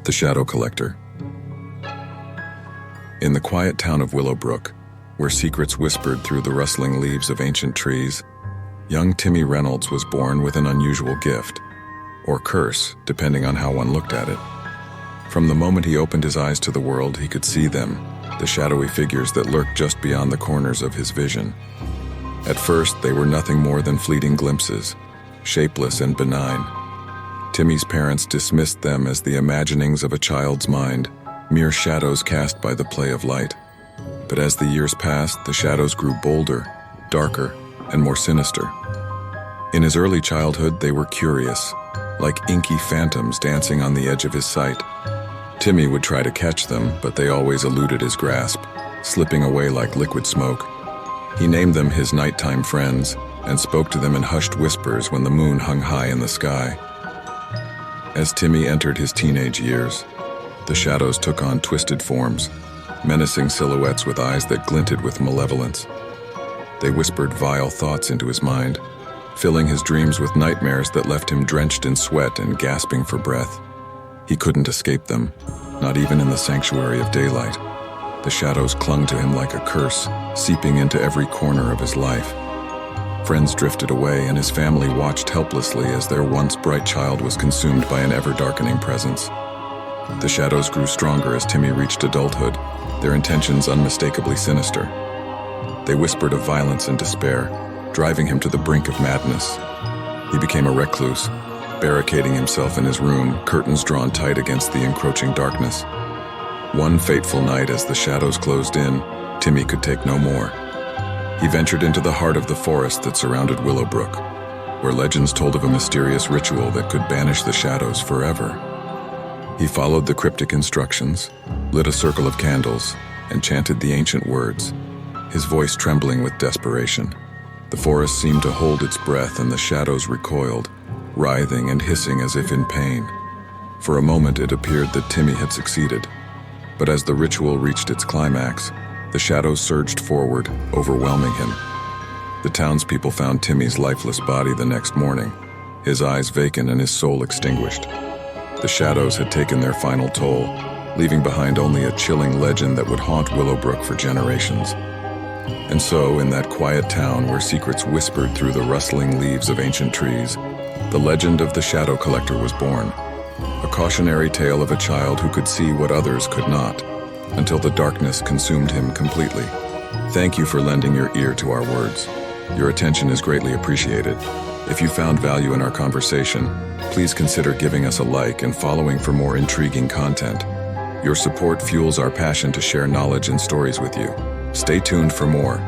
The Shadow Collector. In the quiet town of Willowbrook, where secrets whispered through the rustling leaves of ancient trees, young Timmy Reynolds was born with an unusual gift, or curse, depending on how one looked at it. From the moment he opened his eyes to the world, he could see them, the shadowy figures that lurked just beyond the corners of his vision. At first, they were nothing more than fleeting glimpses, shapeless and benign. Timmy's parents dismissed them as the imaginings of a child's mind, mere shadows cast by the play of light. But as the years passed, the shadows grew bolder, darker, and more sinister. In his early childhood, they were curious, like inky phantoms dancing on the edge of his sight. Timmy would try to catch them, but they always eluded his grasp, slipping away like liquid smoke. He named them his nighttime friends and spoke to them in hushed whispers when the moon hung high in the sky. As Timmy entered his teenage years, the shadows took on twisted forms, menacing silhouettes with eyes that glinted with malevolence. They whispered vile thoughts into his mind, filling his dreams with nightmares that left him drenched in sweat and gasping for breath. He couldn't escape them, not even in the sanctuary of daylight. The shadows clung to him like a curse, seeping into every corner of his life. Friends drifted away, and his family watched helplessly as their once bright child was consumed by an ever-darkening presence. The shadows grew stronger as Timmy reached adulthood, their intentions unmistakably sinister. They whispered of violence and despair, driving him to the brink of madness. He became a recluse, barricading himself in his room, curtains drawn tight against the encroaching darkness. One fateful night, as the shadows closed in, Timmy could take no more. He ventured into the heart of the forest that surrounded Willowbrook, where legends told of a mysterious ritual that could banish the shadows forever. He followed the cryptic instructions, lit a circle of candles, and chanted the ancient words, his voice trembling with desperation. The forest seemed to hold its breath, and the shadows recoiled, writhing and hissing as if in pain. For a moment, it appeared that Timmy had succeeded, but as the ritual reached its climax, the shadows surged forward, overwhelming him. The townspeople found Timmy's lifeless body the next morning, his eyes vacant and his soul extinguished. The shadows had taken their final toll, leaving behind only a chilling legend that would haunt Willowbrook for generations. And so, in that quiet town where secrets whispered through the rustling leaves of ancient trees, the legend of the Shadow Collector was born, a cautionary tale of a child who could see what others could not, until the darkness consumed him completely. Thank you for lending your ear to our words. Your attention is greatly appreciated. If you found value in our conversation, please consider giving us a like and following for more intriguing content. Your support fuels our passion to share knowledge and stories with you. Stay tuned for more.